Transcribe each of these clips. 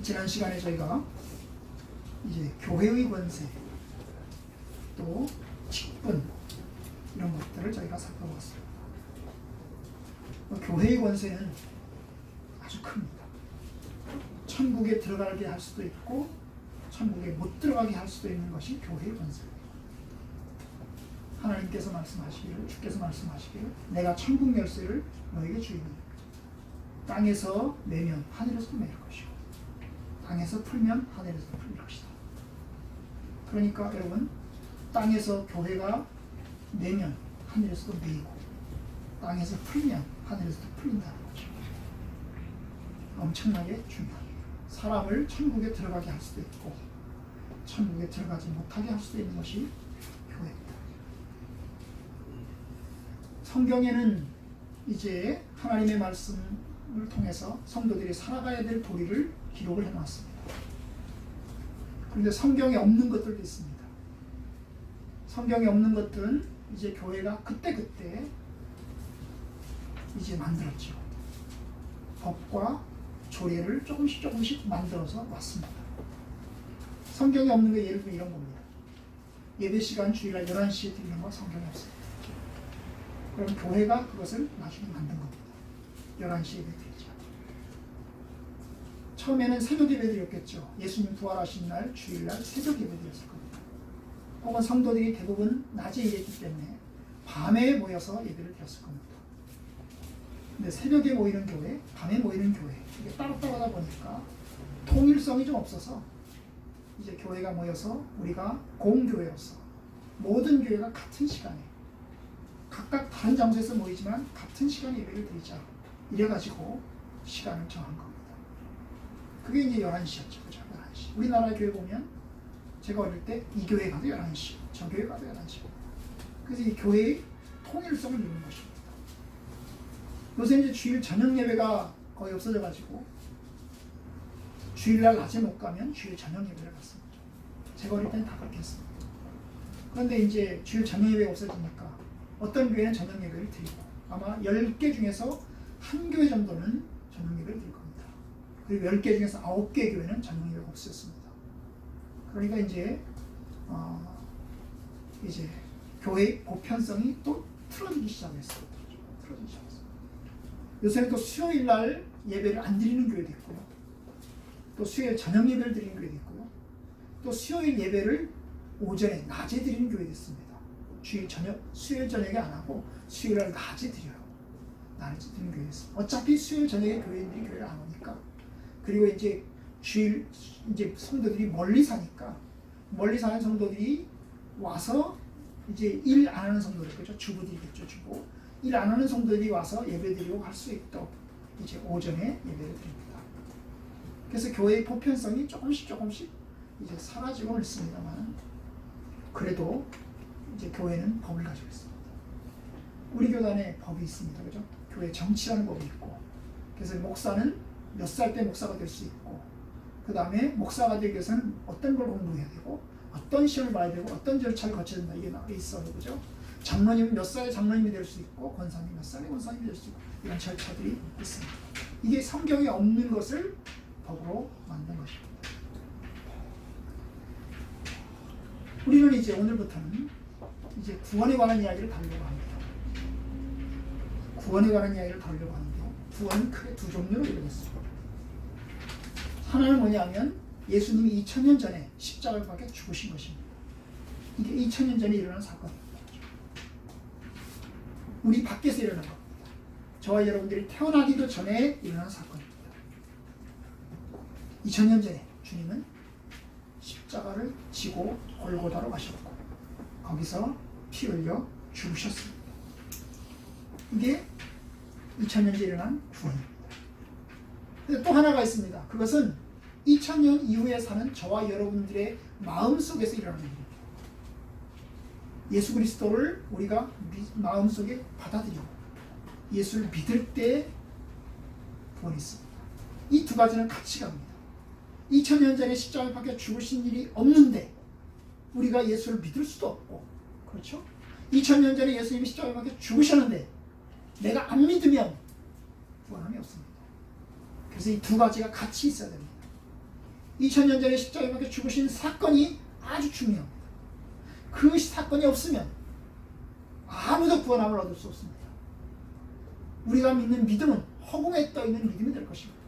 지난 시간에 저희가 이제 교회의 권세, 또 직분 이런 것들을 저희가 살펴봤습니다. 교회의 권세는 아주 큽니다. 천국에 들어가게 할 수도 있고 천국에 못 들어가게 할 수도 있는 것이 교회의 권세입니다. 하나님께서 말씀하시기를, 주께서 말씀하시기를, 내가 천국 열쇠를 너에게 주리니 땅에서 매면 하늘에서도 매일 것이고 땅에서 풀면 하늘에서도 풀릴 것이다. 그러니까 여러분, 땅에서 교회가 매면 하늘에서도 매이고 땅에서 풀면 하늘에서도 풀린다는 거죠. 엄청나게 중요합니다. 사람을 천국에 들어가게 할 수도 있고 천국에 들어가지 못하게 할 수도 있는 것이 교회입니다. 성경에는 이제 하나님의 말씀을 통해서 성도들이 살아가야 될 도리를 기록을 해놨습니다. 그런데 성경에 없는 것들도 있습니다. 성경에 없는 것들은 이제 교회가 그때그때 이제 만들었죠. 법과 조례를 조금씩 만들어서 왔습니다. 성경에 없는 게 예를 들면 이런 겁니다. 예배 시간 주일날 11시에 드리는 거 성경에 없습니다. 그럼 교회가 그것을 나중에 만든 겁니다. 11시에 예배 드리죠. 처음에는 새벽 예배 드렸겠죠. 예수님 부활하신 날 주일날 새벽 예배 드렸을 겁니다. 혹은 성도들이 대부분 낮에 일했기 때문에 밤에 모여서 예배를 드렸을 겁니다. 근데 새벽에 모이는 교회, 밤에 모이는 교회, 이게 따로따로 하다 보니까 통일성이 좀 없어서 이제 교회가 모여서 우리가 공교회로서 모든 교회가 같은 시간에 각각 다른 장소에서 모이지만 같은 시간에 예배를 드리자, 이래가지고 시간을 정한 겁니다. 그게 이제 11시였죠. 그죠? 11시. 우리나라 교회 보면 제가 어릴 때 이 교회 가도 11시, 저 교회 가도 11시. 그래서 이 교회의 통일성을 이루는 것입니다. 요새 이제 주일 저녁 예배가 거의 없어져가지고 주일날 낮에 못 가면 주일 저녁 예배를 갔습니다. 제가 어릴 때는 다 그렇게 했습니다. 그런데 이제 주일 저녁 예배가 없어지니까 어떤 교회는 저녁 예배를 드리고 아마 10개 중에서 한 교회 정도는 저녁 예배를 드릴 겁니다. 그리고 10개 중에서 9개 교회는 저녁 예배가 없었습니다. 그러니까 이제 교회의 보편성이 또 틀어지기 시작했어요. 틀어지기 시작했어요. 요새는 또 수요일 날 예배를 안 드리는 교회도 있고요. 또 수요일 저녁 예배를 드리는 교회도 있고요. 또 수요일 예배를 오전에, 낮에 드리는 교회도 있습니다. 수요일 저녁에 안 하고 수요일 날 낮에 드려요. 낮에 드리는 교회도 있습니다. 어차피 수요일 저녁에 교회인들이 교회를 안 오니까, 그리고 이제 이제 성도들이 멀리 사니까, 멀리 사는 성도들이 와서 이제 일 안 하는 성도들, 그죠? 주부들이겠죠, 주부. 일 안 하는 성도들이 와서 예배드리고 갈 수 있도록 이제 오전에 예배를 드립니다. 그래서 교회의 보편성이 조금씩 이제 사라지고는 있습니다만, 그래도 이제 교회는 법을 가지고 있습니다. 우리 교단에 법이 있습니다. 그죠? 교회 정치라는 법이 있고, 그래서 목사는 몇 살 때 목사가 될 수 있고, 그 다음에 목사가 되기 위해서는 어떤 걸 공부해야 되고, 어떤 시험을 봐야 되고, 어떤 절차를 거쳐야 된다. 이게 나와 있어요. 그죠? 장로님은 몇 살에 장로님이 될 수 있고, 권사님 몇 살에 권사님이 될 수 있고, 이런 절차들이 있습니다. 이게 성경에 없는 것을 법으로 만든 것입니다. 우리는 이제 오늘부터는 이제 구원에 관한 이야기를 다루려고 합니다. 구원에 관한 이야기를 다루려고 하는데, 구원은 크게 두 종류로 이루어졌습니다. 하나는 뭐냐면 예수님이 2000년 전에 십자가를 박혀 죽으신 것입니다. 이게 2000년 전에 일어난 사건입니다. 우리 밖에서 일어난 겁니다. 저와 여러분들이 태어나기도 전에 일어난 사건입니다. 2000년 전에 주님은 십자가를 지고 골고다로 가셨고 거기서 피 흘려 죽으셨습니다. 이게 2000년 전에 일어난 구원입니다. 근데 또 하나가 있습니다. 그것은 2000년 이후에 사는 저와 여러분들의 마음속에서 일어나는 일입니다. 예수 그리스도를 우리가 마음속에 받아들이고 예수를 믿을 때 구원이 있습니다. 이 두 가지는 같이 갑니다. 2000년 전에 십자가에 박혀 죽으신 일이 없는데 우리가 예수를 믿을 수도 없고, 그렇죠? 2000년 전에 예수님이 십자가에 박혀 죽으셨는데 내가 안 믿으면 구원함이 없습니다. 그래서 이 두 가지가 같이 있어야 됩니다. 2000년 전에 십자가에 못 박혀 죽으신 사건이 아주 중요합니다. 그 사건이 없으면 아무도 구원함을 얻을 수 없습니다. 우리가 믿는 믿음은 허공에 떠있는 믿음이 될 것입니다.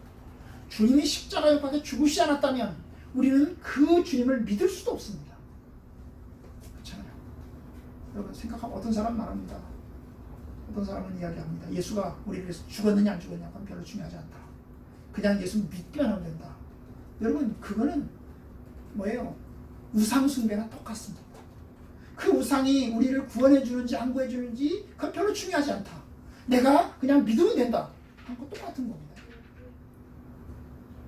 주님이 십자가에 못 박혀 죽으시지 않았다면 우리는 그 주님을 믿을 수도 없습니다. 그렇잖아요. 여러분 생각하면 어떤 사람 말합니다. 어떤 사람은 이야기합니다. 예수가 우리를 위해서 죽었느냐 안 죽었느냐 그건 별로 중요하지 않다. 그냥 예수 믿기만 하면 된다. 여러분 그거는 뭐예요? 우상 숭배나 똑같습니다. 그 우상이 우리를 구원해 주는지 안 구해 주는지 그건 별로 중요하지 않다. 내가 그냥 믿으면 된다. 한 거 똑같은 겁니다.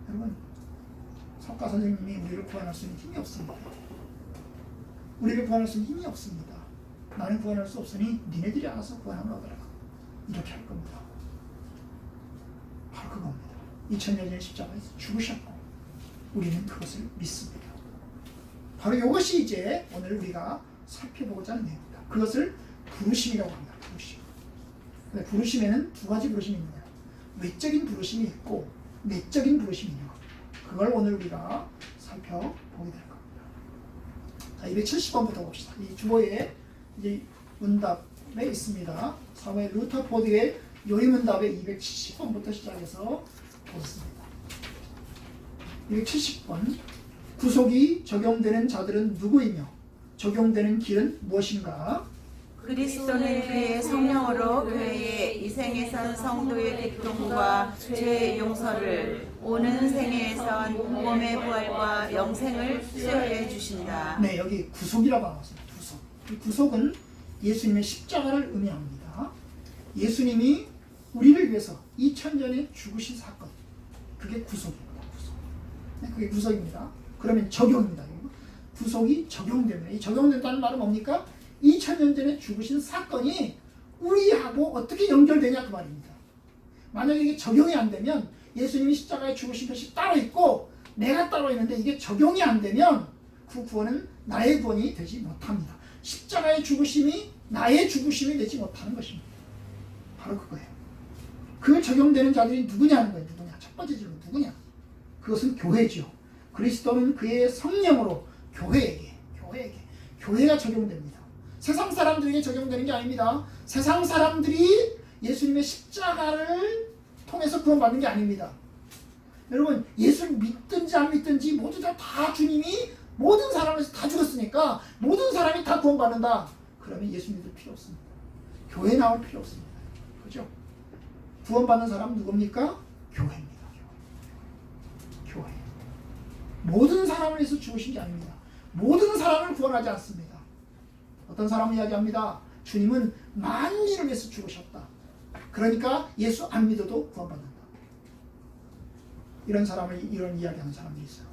여러분 석가 선생님이 우리를 구원할 수 있는 힘이 없습니다. 우리를 구원할 수 있는 힘이 없습니다. 나는 구원할 수 없으니 니네들이 알아서 구원함을 얻어라. 이렇게 할 겁니다. 바로 그겁니다. 2000년 전에 십자가에서 죽으셨고 우리는 그것을 믿습니다. 바로 이것이 이제 오늘 우리가 살펴보고자 하는 내용입니다. 그것을 부르심이라고 합니다. 부르심. 근데 부르심에는 두 가지 부르심이 있는 거예요. 외적인 부르심이 있고 내적인 부르심이 있는 겁니다. 그걸 오늘 우리가 살펴보게 될 겁니다. 자, 270번부터 봅시다. 이 주보에 이제 문답에 있습니다. 사무엘 루터포드의 요리문답의 270번부터 시작해서 보겠습니다. 270번 구속이 적용되는 자들은 누구이며 적용되는 길은 무엇인가? 그리스도는 그의 성령으로 교회의 이생에선 성도의 기쁨과 죄의 용서를 오는 생애에선 몸의 부활과 영생을 수여해 주신다. 네, 여기 구속이라고 나왔습니다. 구속. 이 구속은 예수님의 십자가를 의미합니다. 예수님이 우리를 위해서 2000년에 죽으신 사건. 그게 구속입니다. 구속. 네, 그게 구속입니다. 그러면 적용입니다. 구속이 적용됩니다. 이 적용된다는 말은 뭡니까? 2000년 전에 죽으신 사건이 우리하고 어떻게 연결되냐 그 말입니다. 만약에 이게 적용이 안 되면 예수님이 십자가에 죽으신 것이 따로 있고 내가 따로 있는데 이게 적용이 안 되면 그 구원은 나의 구원이 되지 못합니다. 십자가의 죽으심이 나의 죽으심이 되지 못하는 것입니다. 바로 그거예요. 그 적용되는 자들이 누구냐는 거예요. 누구냐? 첫 번째 질문 누구냐? 그것은 교회죠. 그리스도는 그의 성령으로 교회가 적용됩니다. 세상 사람들에게 적용되는 게 아닙니다. 세상 사람들이 예수님의 십자가를 통해서 구원받는 게 아닙니다. 여러분 예수를 믿든지 안 믿든지 모두 다 주님이 모든 사람에서 다 죽었으니까 모든 사람이 다 구원받는다. 그러면 예수 믿을 필요 없습니다. 교회 나올 필요 없습니다. 그죠? 구원받는 사람은 누굽니까? 교회입니다. 교회. 모든 사람을 위해서 죽으신 게 아닙니다. 모든 사람을 구원하지 않습니다. 어떤 사람은 이야기합니다. 주님은 만민을 위해서 죽으셨다. 그러니까 예수 안 믿어도 구원받는다. 이런 이야기하는 사람들이 있어요.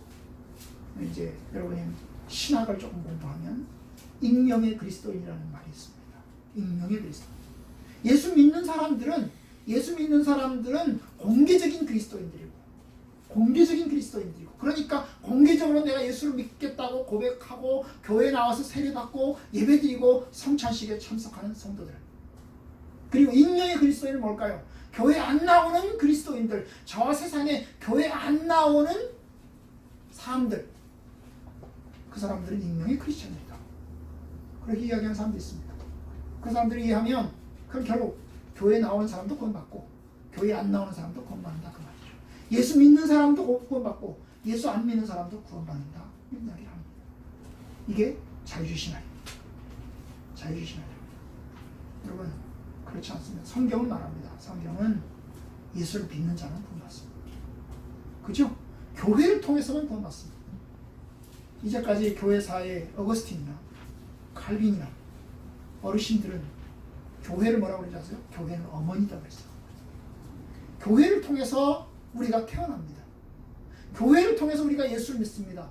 이제 여러분이 신학을 조금 공부하면 익명의 그리스도인이라는 말이 있습니다. 익명의 그리스도인. 예수 믿는 사람들은 공개적인 그리스도인들이고 그러니까 공개적으로 내가 예수를 믿겠다고 고백하고 교회에 나와서 세례받고 예배드리고 성찬식에 참석하는 성도들. 그리고 익명의 그리스도인은 뭘까요? 교회 안 나오는 그리스도인들, 저와 세상에 교회 안 나오는 사람들, 그 사람들은 익명의 크리스천입니다. 그렇게 이야기하는 사람도 있습니다. 그 사람들이 이해하면 그럼 결국 교회 나오는 사람도 구원받고 교회 안 나오는 사람도 구원받는다 그 말이죠. 예수 믿는 사람도 구원받고 예수 안 믿는 사람도 구원받는다 이런 이야기를 합니다. 이게 자유주의신학입니다. 여러분 그렇지 않습니다. 성경은 말합니다. 성경은 예수를 믿는 자는 구원받습니다. 그죠? 교회를 통해서만 구원받습니다. 이제까지 교회사의 어거스틴이나 칼빈이나 어르신들은 교회를 뭐라고 그러지 아세요? 교회는 어머니라고 그랬어요. 교회를 통해서 우리가 태어납니다. 교회를 통해서 우리가 예수를 믿습니다.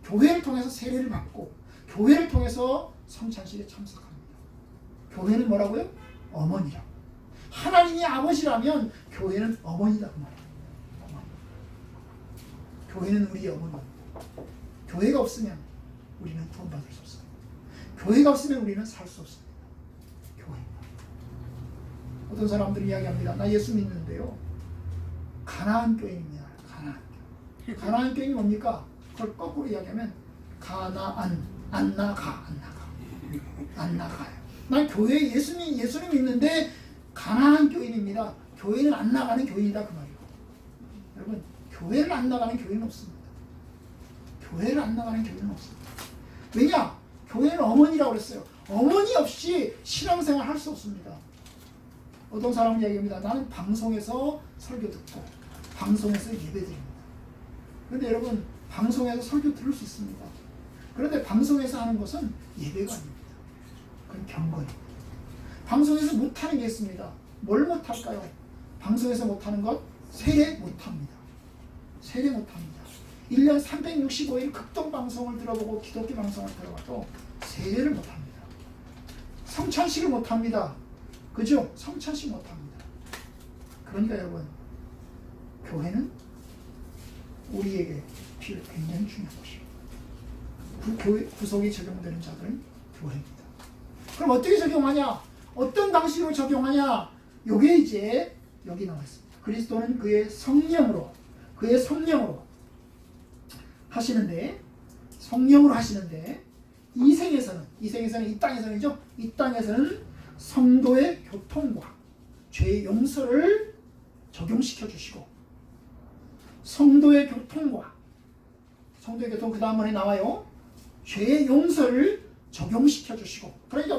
교회를 통해서 세례를 받고 교회를 통해서 성찬식에 참석합니다. 교회는 뭐라고요? 어머니라. 하나님이 아버지라면 교회는 어머니다 그 말이에요. 어머니. 교회는 우리의 어머니입니다. 교회가 없으면 우리는 구원받을 수 없습니다. 교회가 없으면 우리는 살 수 없습니다. 교회입니다. 어떤 사람들이 이야기합니다. 나 예수 믿는데요. 가나안 교회입니다. 가나안 교회. 가나안 교인이 뭡니까? 그걸 거꾸로 이야기하면 가나안, 안 나가요. 난 교회에 예수님 있는데 가나안 교인입니다. 교회는 안 나가는 교인이다 그 말이에요. 여러분, 교회를 안 나가는 교인은 없습니다. 교회를 안 나가는 교인은 없습니다. 왜냐? 교회는 어머니라고 그랬어요. 어머니 없이 신앙생활 할 수 없습니다. 어떤 사람은 이야기합니다. 나는 방송에서 설교 듣고 방송에서 예배 드립니다. 그런데 여러분, 방송에서 설교 들을 수 있습니다. 그런데 방송에서 하는 것은 예배가 아닙니다. 그건 경건입니다. 방송에서 못하는 게 있습니다. 뭘 못할까요? 방송에서 못하는 것, 세례 못합니다. 세례 못합니다. 1년 365일 극동방송을 들어보고 기독교 방송을 들어봐도 세례를 못합니다. 성찬식을 못합니다. 그죠? 성찬식 못합니다. 그러니까 여러분, 교회는 우리에게 굉장히 중요한 것입니다. 그 교회 구속이 적용되는 자들은 교회입니다. 그럼 어떻게 적용하냐? 어떤 방식으로 적용하냐? 요게 이제 여기 나와 있습니다. 그리스도는 그의 성령으로 하시는데, 이 땅에서는이죠. 이 땅에서는 성도의 교통과 죄의 용서를 적용시켜 주시고, 성도의 교통 그 다음에 나와요. 죄의 용서를 적용시켜 주시고. 그러니까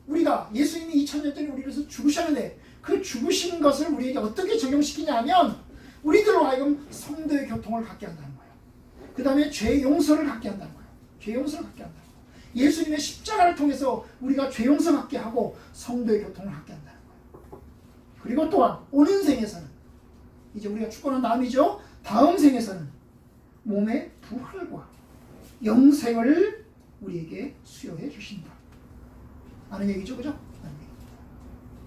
우리가 예수님이 2000년 전에 우리를 위해서 죽으셨는데 그 죽으신 것을 우리에게 어떻게 적용시키냐 하면 우리들로 하여금 성도의 교통을 갖게 한다는 거예요. 그 다음에 죄의 용서를 갖게 한다는 거예요. 죄의 용서를 갖게 한다는 거예요. 예수님의 십자가를 통해서 우리가 죄 용서 갖게 하고 성도의 교통을 갖게 한다는 거예요. 그리고 또한 오는 생에서는, 이제 우리가 죽고난 다음이죠. 다음 생에서는 몸의 부활과 영생을 우리에게 수여해 주신다. 아는 얘기죠, 그죠?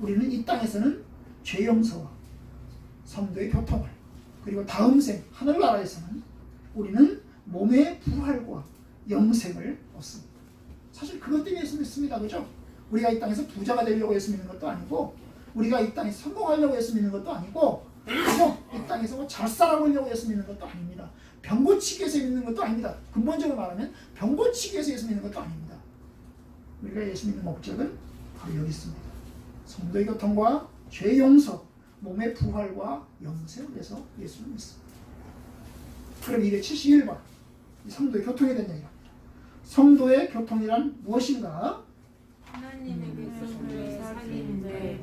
우리는 이 땅에서는 죄 용서와 성도의 교통을, 그리고 다음 생 하늘나라에서는 우리는 몸의 부활과 영생을 얻습니다. 사실 그것 때문에 예수 믿습니다, 그죠? 우리가 이 땅에서 부자가 되려고 예수 믿는 것도 아니고, 우리가 이 땅에 성공하려고 예수 믿는 것도 아니고, 그죠? 이 땅에서 뭐 잘 살아보려고 예수 믿는 것도 아닙니다. 병 고치기 위해서 믿는 것도 아닙니다. 근본적으로 말하면 병 고치기 위해서 예수 믿는 것도 아닙니다. 우리가 예수 믿는 목적은 바로 여기 있습니다. 성도의 교통과 죄 용서, 몸의 부활과 영생을 위해서 예수를 믿습니다. 그럼 271번 성도의 교통에 대한 얘기입니다. 성도의 교통이란 무엇인가? 하나님의 백성들의 사귐인데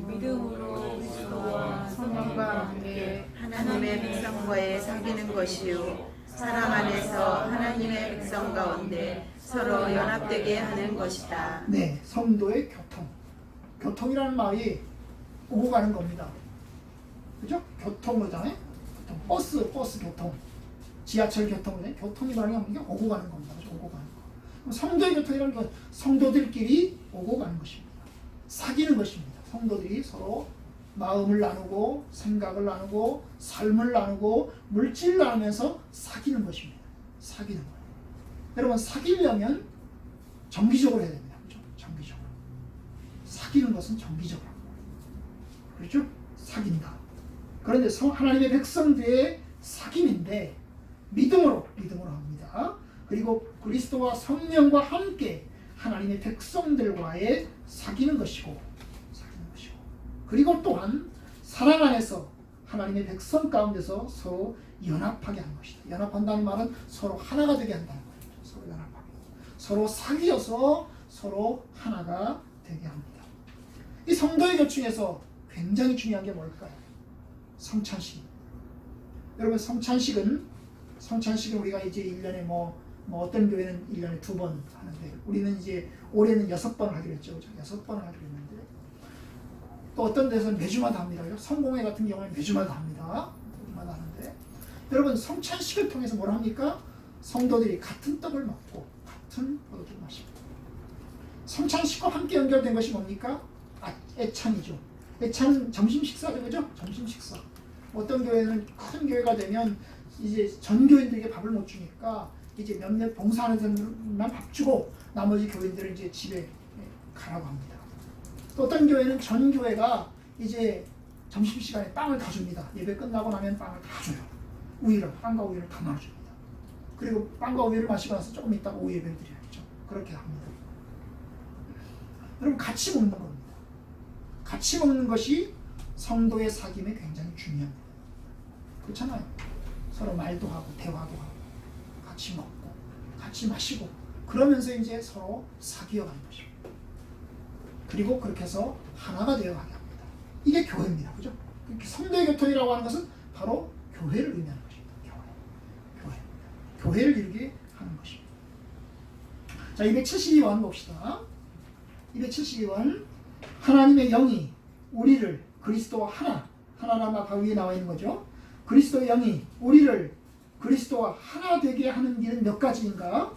믿음으로 그리스도와 성령과 함께 하나님의 백성과의 사귀는 것이요, 사랑 안에서 하나님의 백성 가운데 서로 연합되게 하는 것이다. 네, 성도의 교통. 교통이라는 말이 오고 가는 겁니다. 그죠? 교통이잖아요. 버스 교통, 지하철 교통이잖아요. 교통이 말하는 게 오고 가는 겁니다. 그죠? 오고 가는 거. 성도의 교통이라는 건 성도들끼리 오고 가는 것입니다. 사귀는 것입니다. 성도들이 서로 마음을 나누고 생각을 나누고 삶을 나누고 물질을 나누면서 사귀는 것입니다. 사귀는 거예요. 여러분, 사귀려면 정기적으로 해야 됩니다. 그렇죠? 정기적으로. 사귀는 것은 정기적으로. 그렇죠? 사귄다. 그런데 하나님의 백성들의 사귐인데 믿음으로 합니다. 그리고 그리스도와 성령과 함께 하나님의 백성들과의 사귀는 것이고, 그리고 또한 사랑 안에서 하나님의 백성 가운데서 서로 연합하게 하는 것이다. 연합한다는 말은 서로 하나가 되게 한다는 거예요. 서로 연합하게. 서로 사귀어서 서로 하나가 되게 합니다. 이 성도의 교충에서 굉장히 중요한 게 뭘까요? 성찬식. 여러분, 성찬식은 우리가 이제 1년에 뭐 어떤 교회는 1년에 2번 하는데, 우리는 이제 올해는 6번 하기로 했죠. 6번을 하기로 했는데, 또 어떤 데서는 매주마다 합니다. 성공회 같은 경우는 매주마다 합니다. 매주마다 하는데, 여러분, 성찬식을 통해서 뭘 합니까? 성도들이 같은 떡을 먹고 같은 포도주를 마십니다. 성찬식과 함께 연결된 것이 뭡니까? 애찬이죠. 애찬은 점심 식사죠, 그죠? 점심 식사. 어떤 교회는 큰 교회가 되면 이제 전 교인들에게 밥을 못 주니까 이제 몇몇 봉사하는 사람들만 밥 주고 나머지 교인들은 이제 집에 가라고 합니다. 또 어떤 교회는 전 교회가 이제 점심시간에 빵을 다 줍니다. 예배 끝나고 나면 빵을 다 줘요. 우유를, 빵과 우유를 다 나눠줍니다. 그리고 빵과 우유를 마시고 나서 조금 있다가 우유 예배를 드려야죠. 그렇게 합니다. 여러분, 같이 먹는 겁니다. 같이 먹는 것이 성도의 사귐에 굉장히 중요합니다. 그렇잖아요. 서로 말도 하고 대화도 하고 같이 먹고 같이 마시고 그러면서 이제 서로 사귀어가는 것입니다. 그리고 그렇게 해서 하나가 되어가게 합니다. 이게 교회입니다. 그죠? 성도의 교통이라고 하는 것은 바로 교회를 의미하는 것입니다. 교회를 이루게 하는 것입니다. 자, 272원 봅시다. 272원. 하나님의 영이 우리를 그리스도와 하나란 말 바로 위에 나와 있는 거죠. 그리스도의 영이 우리를 그리스도와 하나 되게 하는 일은 몇 가지인가?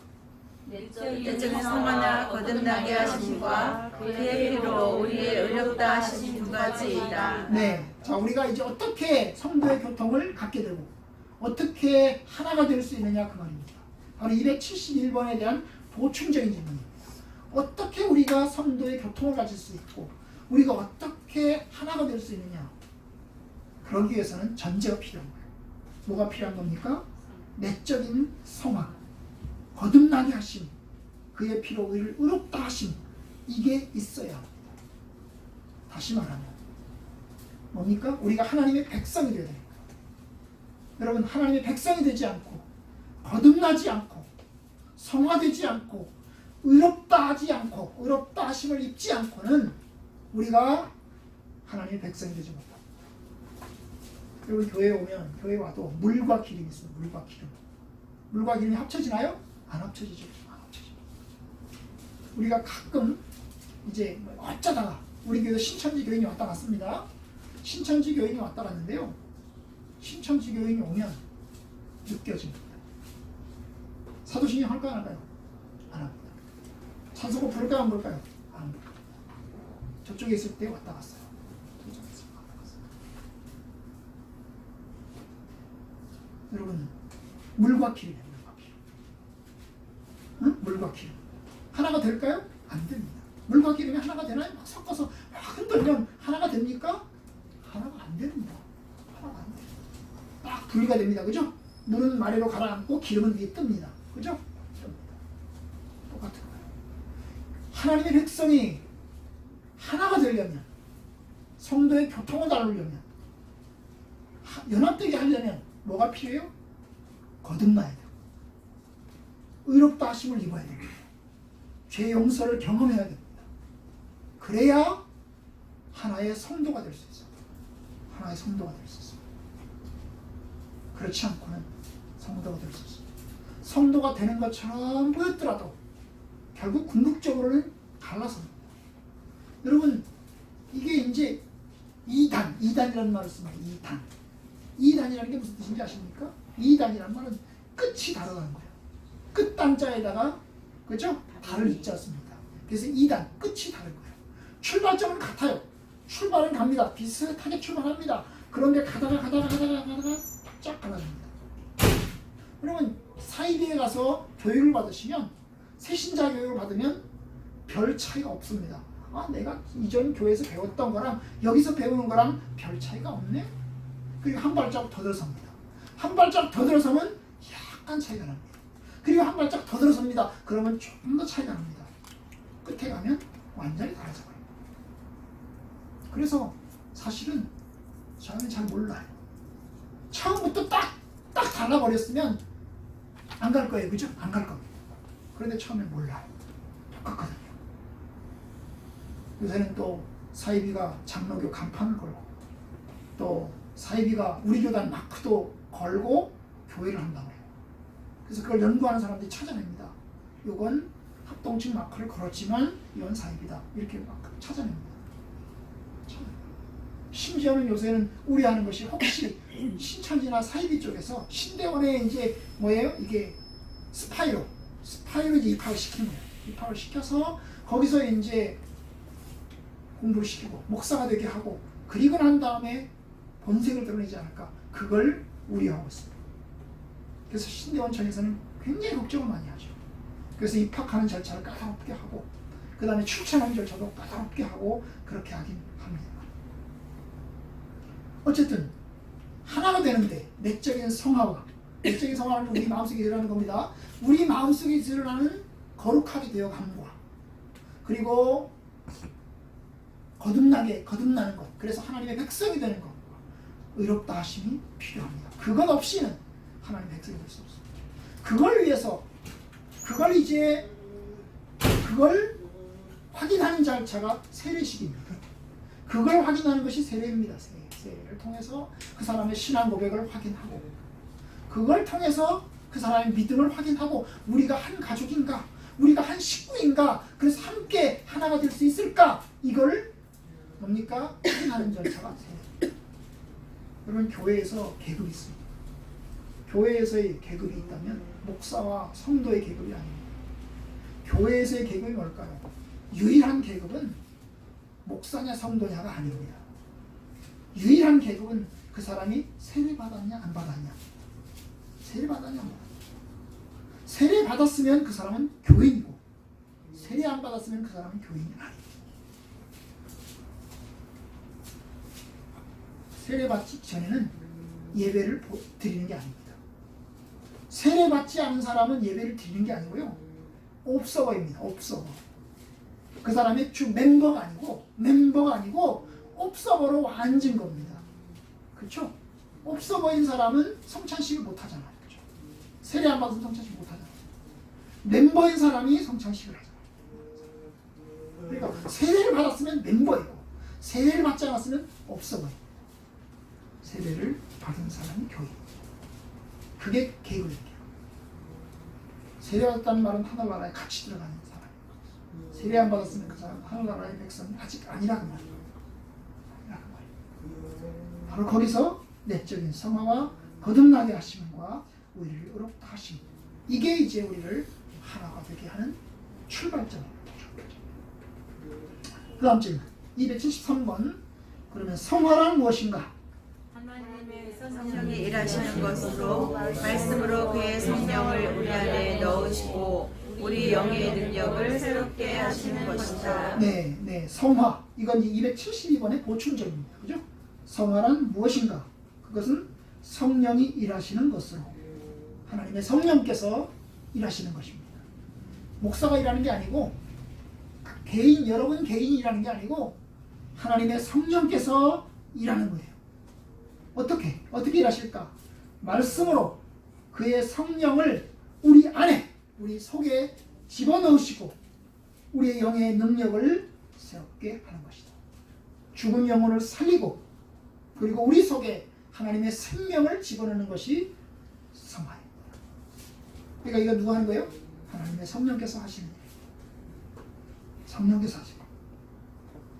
내적인 성화나 거듭나게 하심과 그의 피로 우리의 의롭다 하심 두 가지이다. 네. 자, 우리가 이제 어떻게 성도의 교통을 갖게 되고 어떻게 하나가 될 수 있느냐 그 말입니다. 바로 271번에 대한 보충적인 질문입니다. 어떻게 우리가 성도의 교통을 가질 수 있고 우리가 어떻게 하나가 될 수 있느냐? 그러기 위해서는 전제가 필요한 거예요. 뭐가 필요한 겁니까? 내적인 성화, 거듭나게 하심, 그의 피로 우리를 의롭다 하심, 이게 있어야 합니다. 다시 말하면 뭡니까? 우리가 하나님의 백성이 되어야 됩니다. 여러분, 하나님의 백성이 되지 않고 거듭나지 않고 성화되지 않고 의롭다 하지 않고 의롭다 하심을 입지 않고는 우리가 하나님의 백성이 되지 못합니다. 여러분, 교회에 오면 교회에 와도 물과 기름이 있어요. 물과 기름. 물과 기름이 합쳐지나요? 안 합쳐지죠. 안 합쳐집니다. 우리가 가끔 이제 어쩌다가 우리 교회 신천지 교인이 왔다 갔습니다. 신천지 교인이 왔다 갔는데요. 신천지 교인이 오면 느껴집니다. 사도신경 할까요? 안 할까요? 안 합니다. 찬송가 부를까요? 안 부를까요? 안 부를까요? 저쪽에 있을 때 왔다 갔어요. 저쪽에 있을 때 왔다 갔어요. 여러분, 물과 기름이에요. 물과 기름. 응? 물과 기름. 하나가 될까요? 안 됩니다. 물과 기름이 하나가 되나요? 막 섞어서 막 흔들면 하나가 됩니까? 하나가 안 됩니다. 하나가 안 돼요. 딱 분리가 됩니다. 그죠? 물은 아래로 가라앉고 기름은 위에 뜹니다. 그죠? 뜹니다. 똑같은 거예요. 하나님의 백성이 하나가 되려면, 성도의 교통을 다루려면, 연합되게 하려면 뭐가 필요해요? 거듭나야 돼요. 의롭다 하심을 입어야 됩니다. 죄 용서를 경험해야 됩니다. 그래야 하나의 성도가 될 수 있어요. 하나의 성도가 될 수 있어요. 그렇지 않고는 성도가 될 수 있어요. 성도가 되는 것처럼 보였더라도 결국 궁극적으로는 갈라섭니다. 여러분, 이게 이제 이단이라는 말을 씁니다. 이단이라는 게 무슨 뜻인지 아십니까? 이단이라는 말은 끝이 다르다는 거예요. 끝단자에다가, 그죠? 달을 잊지 않습니다. 그래서 이단, 끝이 다른 거예요. 출발점은 같아요. 출발은 갑니다. 비슷하게 출발합니다. 그런데 가다가 쫙 갈라집니다. 그러면 사이비에 가서 교육을 받으시면, 새신자 교육을 받으면 별 차이가 없습니다. 아, 내가 이전 교회에서 배웠던 거랑 여기서 배우는 거랑 별 차이가 없네? 그리고 한 발자국 더 들어섭니다. 한 발자국 더 들어서면 약간 차이가 납니다. 그리고 한 발자국 더 들어섭니다. 그러면 조금 더 차이가 납니다. 끝에 가면 완전히 달라져 버립니다. 그래서 사실은 저는 잘 몰라요. 처음부터 딱 달라버렸으면 안 갈 거예요. 그죠? 안 갈 겁니다. 그런데 처음에 몰라요. 똑같거든요. 요새는 또 사이비가 장로교 간판을 걸고 또 사이비가 우리 교단 마크도 걸고 교회를 한다고 해요. 그래서 그걸 연구하는 사람들이 찾아냅니다. 이건 합동측 마크를 걸었지만 이건 사이비다. 이렇게 막 찾아냅니다. 심지어는 요새는 우려하는 것이 혹시 신천지나 사이비 쪽에서 신대원에 이제 뭐예요? 이게 스파이로 이제 입학을 시킨 거예요. 입학을 시켜서 거기서 이제 공부를 시키고 목사가 되게 하고 그리고 난 다음에 본색을 드러내지 않을까, 그걸 우려하고 있습니다. 그래서 신대원청에서는 굉장히 걱정을 많이 하죠. 그래서 입학하는 절차를 까다롭게 하고 그 다음에 출첵하는 절차도 까다롭게 하고 그렇게 하긴 합니다. 어쨌든 하나가 되는데 내적인 성화와 내적인 성화는 우리 마음속에 일어나는 겁니다. 우리 마음속에 일어나는 거룩하게 되어감과 그리고 거듭나는 것, 그래서 하나님의 백성이 되는 것, 의롭다 하심이 필요합니다. 그것 없이는 하나님의 백성이 될 수 없습니다. 그걸 위해서 그걸 확인하는 절차가 세례식입니다. 그걸 확인하는 것이 세례입니다. 세례를 통해서 그 사람의 신앙 고백을 확인하고 그걸 통해서 그 사람의 믿음을 확인하고 우리가 한 가족인가? 우리가 한 식구인가? 그래서 함께 하나가 될 수 있을까? 이걸 뭡니까? 확인하는 절차가 세례. 여러분 교회에서 계급이 있습니다. 교회에서의 계급이 있다면 목사와 성도의 계급이 아닙니다. 교회에서의 계급이 뭘까요? 유일한 계급은 목사냐 성도냐가 아닙니다. 유일한 계급은 그 사람이 세례 받았냐 안 받았냐. 세례 받았냐 안 받았냐. 세례 받았으면 그 사람은 교인이고 세례 안 받았으면 그 사람은 교인이 아닙니다. 세례 받기 전에는 예배를 드리는 게 아닙니다. 세례 받지 않은 사람은 예배를 드리는 게 아니고요. 옵서버입니다. 옵서버. 그 사람이 주 멤버가 아니고 옵서버로 앉은 겁니다. 그렇죠? 옵서버인 사람은 성찬식을 못 하잖아요. 그렇죠? 세례 안 받으면 성찬식 못 하잖아요. 멤버인 사람이 성찬식을 하잖아요. 그러니까 세례를 받았으면 멤버이고 세례를 받지 않았으면 옵서버예요. 세례를 받은 사람이 교인. 그게 계급입니다. 세례 받았다는 말은 하늘나라에 같이 들어가는 사람. 세례 안 받았으면 그 사람 하늘나라의 백성이 아직 아니라 그 말이에요. 바로 거기서 내적인 성화와 거듭나게 하심과 우리를 의롭다 하심. 이게 이제 우리를 하나가 되게 하는 출발점입니다. 그 다음 질문 273번. 그러면 성화란 무엇인가? 하나님의 성령이 일하시는 것으로 말씀으로 그의 성령을 우리 안에 넣으시고 우리 영의 능력을 새롭게 하시는 것이다. 네, 성화. 이건 272번의 보충절입니다. 그죠? 성화란 무엇인가? 그것은 성령이 일하시는 것으로 하나님의 성령께서 일하시는 것입니다. 목사가 일하는 게 아니고 여러분 개인이 일하는 게 아니고 하나님의 성령께서 일하는 거예요. 어떻게 일하실까? 말씀으로 그의 성령을 우리 안에, 우리 속에 집어넣으시고 우리의 영의 능력을 새롭게 하는 것이다. 죽은 영혼을 살리고 그리고 우리 속에 하나님의 생명을 집어넣는 것이 성화입니다. 그러니까 이거 누가 하는 거예요? 하나님의 성령께서 하시는 일이에요. 성령께서 하시고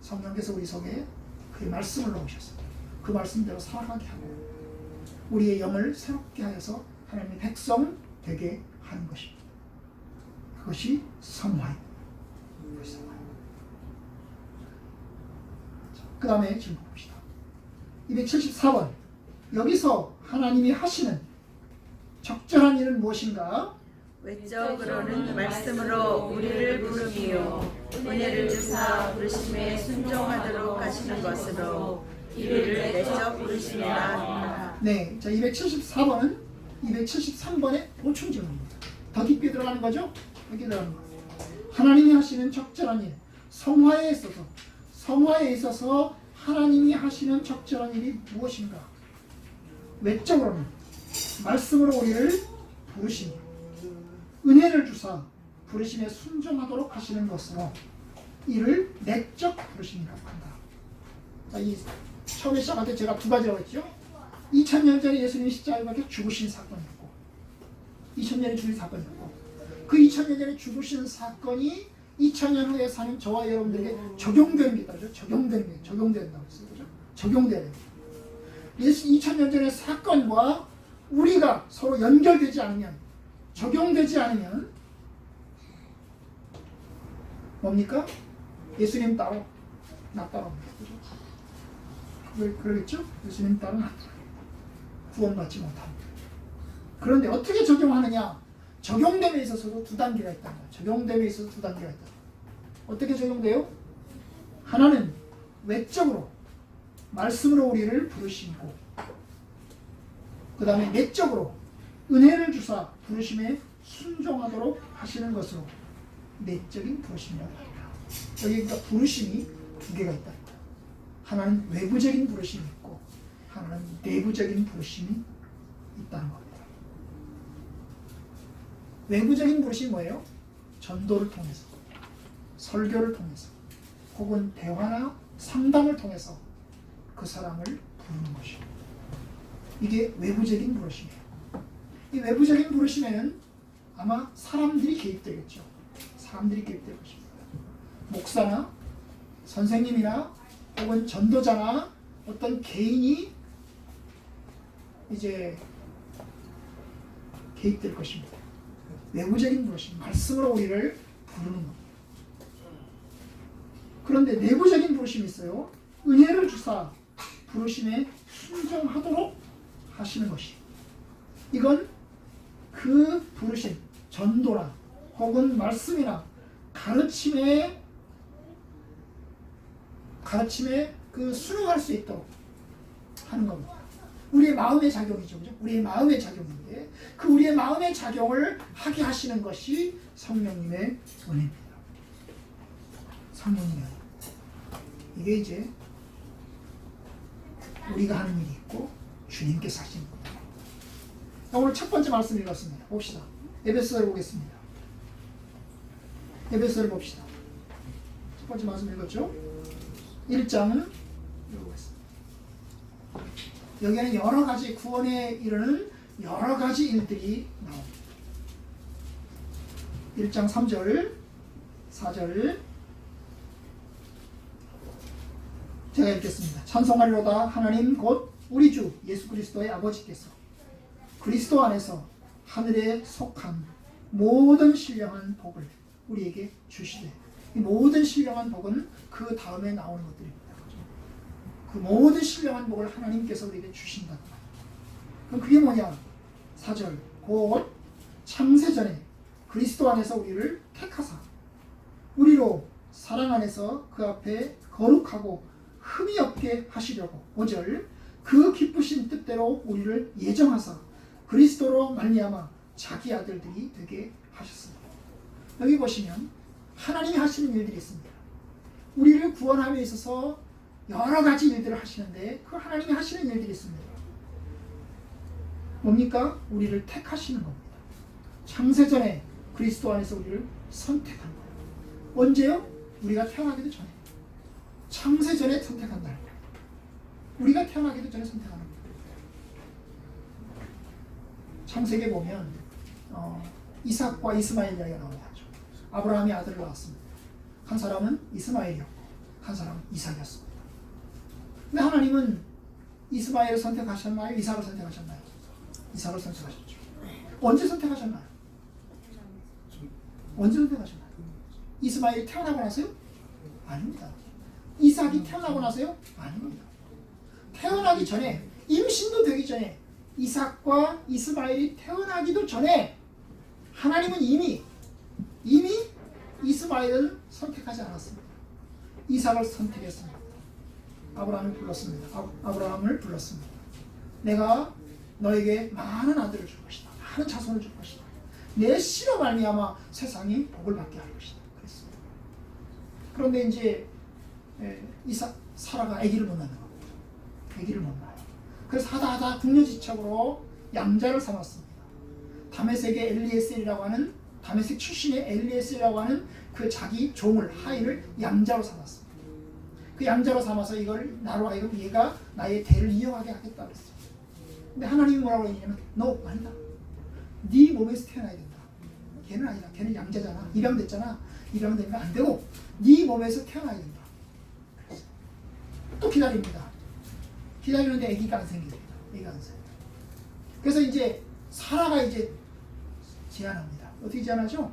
성령께서 우리 속에 그의 말씀을 넣으셨어요. 그 말씀대로 살아가게 하고 우리의 영을 새롭게 하여서 하나님의 백성 되게 하는 것입니다. 그것이 성화입니다. 그 다음에 질문 봅시다. 274번. 여기서 하나님이 하시는 적절한 일은 무엇인가? 외적으로는 말씀으로 우리를 부르미요 은혜를 주사 부르심에 순종하도록 하시는 것으로 이를 내적 부르심이라. 네, 자 274번은 273번의 보충 질문입니다. 더 깊게 들어가는 거죠? 여기 들어가는 거. 하나님이 하시는 적절한 일, 성화에 있어서 하나님이 하시는 적절한 일이 무엇인가? 외적으로는 말씀으로 우리를 부르시니 은혜를 주사 부르심에 순종하도록 하시는 것으로 이를 내적 부르심이라고 한다. 자, 이 처음에 시작할 때 제가 두 가지라고 했죠. 2000년 전에 예수님이 십자가에 박혀 죽으신 사건이었고 2000년에 죽은 사건이었고 그 2000년 전에 죽으신 사건이 2000년 후에 사는 저와 여러분들에게 적용되는 게 있다죠. 적용된다고 했어요. 그죠? 적용돼야 됩니다. 2000년 전의 사건과 우리가 서로 연결되지 않으면, 적용되지 않으면 뭡니까? 예수님 따로 나 따로 그러겠죠? 예수님 따로 나 따로 구원받지 못합니다. 그런데 어떻게 적용하느냐? 적용됨에 있어서도 두 단계가 있다. 적용됨에 있어서 두 단계가 있다. 어떻게 적용돼요? 하나는 외적으로 말씀으로 우리를 부르시고 그 다음에 내적으로 은혜를 주사 부르심에 순종하도록 하시는 것으로 내적인 부르심이라고 합니다. 여기 그러니까 부르심이 두 개가 있다. 하나는 외부적인 부르심이 있고 하나는 내부적인 부르심이 있다는 겁니다. 외부적인 부르심이 뭐예요? 전도를 통해서, 설교를 통해서, 혹은 대화나 상담을 통해서 그 사람을 부르는 것이에요. 이게 외부적인 부르심이에요. 이 외부적인 부르심에는 아마 사람들이 개입되겠죠. 사람들이 개입될 것입니다. 목사나 선생님이나 혹은 전도자나 어떤 개인이 이제 개입될 것입니다. 외부적인 부르심, 말씀으로 우리를 부르는 겁니다. 그런데 내부적인 부르심이 있어요. 은혜를 주사 부르심에 순종하도록 하시는 것이. 이건 그 부르심, 전도나 혹은 말씀이나 가르침에 그 순응할 수 있도록 하는 겁니다. 우리의 마음의 작용이죠. 그죠? 우리의 마음의 작용인데 그 우리의 마음의 작용을 하게 하시는 것이 성령님의 은혜입니다. 성령님의 은혜. 이게 이제 우리가 하는 일이 있고 주님께서 하시는 겁니다. 오늘 첫 번째 말씀 읽었습니다. 봅시다. 에베소서를 보겠습니다. 에베소서를 봅시다. 첫 번째 말씀 읽었죠? 1장은 읽어보겠습니다. 여기에는 여러 가지 구원에 이르는 여러 가지 일들이 나옵니다. 1장 3절, 4절 제가 읽겠습니다. 찬송하리로다 하나님 곧 우리 주 예수 그리스도의 아버지께서 그리스도 안에서 하늘에 속한 모든 신령한 복을 우리에게 주시되, 이 모든 신령한 복은 그 다음에 나오는 것들입니다. 그 모든 신령한 복을 하나님께서 우리에게 주신다. 그럼 그게 뭐냐? 4절 곧 창세전에 그리스도 안에서 우리를 택하사 우리로 사랑 안에서 그 앞에 거룩하고 흠이 없게 하시려고 5절 그 기쁘신 뜻대로 우리를 예정하사 그리스도로 말미암아 자기 아들들이 되게 하셨습니다. 여기 보시면 하나님이 하시는 일들이 있습니다. 우리를 구원함에 있어서 여러 가지 일들을 하시는데 그 하나님이 하시는 일들이 있습니다. 뭡니까? 우리를 택하시는 겁니다. 창세전에 그리스도 안에서 우리를 선택한 거예요. 언제요? 우리가 태어나기도 전에. 창세전에 선택한다. 우리가 태어나기도 전에 선택하는 거예요. 창세기에 보면 이삭과 이스마엘 이야기가 나오죠. 아브라함이 아들을 낳았습니다. 한 사람은 이스마엘이었고 한 사람은 이삭이었습니다. 근데 하나님은 이스마엘을 선택하셨나요? 이삭을 선택하셨나요? 이삭을 선택하셨죠. 언제 선택하셨나요? 언제 선택하셨나요? 이스마엘이 태어나고 나서요? 아닙니다. 이삭이 태어나고 나서요? 아닙니다. 태어나기 전에, 임신도 되기 전에, 이삭과 이스마엘이 태어나기도 전에 하나님은 이미 이스마엘을 선택하지 않았습니다. 이삭을 선택했습니다. 아브라함을 불렀습니다. 내가 너에게 많은 아들을 줄 것이다. 많은 자손을 줄 것이다. 내 씨로 말미암아 세상이 복을 받게 할 것이다. 그랬습니다. 그런데 이제 사라가 아기를 못 낳는 겁니다. 아기를 못 낳아요. 그래서 하다 궁녀지척으로 양자를 삼았습니다. 다메섹의 엘리에셀이라고 하는, 다메섹 출신의 엘리에셀이라고 하는 그 자기 종을, 하인을 양자로 삼았습니다. 그 양자로 삼아서 이걸 나로 하여금 얘가 나의 대를 이어가게 하겠다 그랬어요. 근데 하나님이 뭐라고 했냐면 너 아니다. 네 몸에서 태어나야 된다. 걔는 아니다. 걔는 양자잖아. 입양됐잖아. 입양되면 안 되고 네 몸에서 태어나야 된다. 그랬어요. 또 기다립니다. 기다리는데 아기가 안 생깁니다. 아기가 안 생깁니다. 그래서 이제 사라가 이제 제안합니다. 어떻게 제안하죠?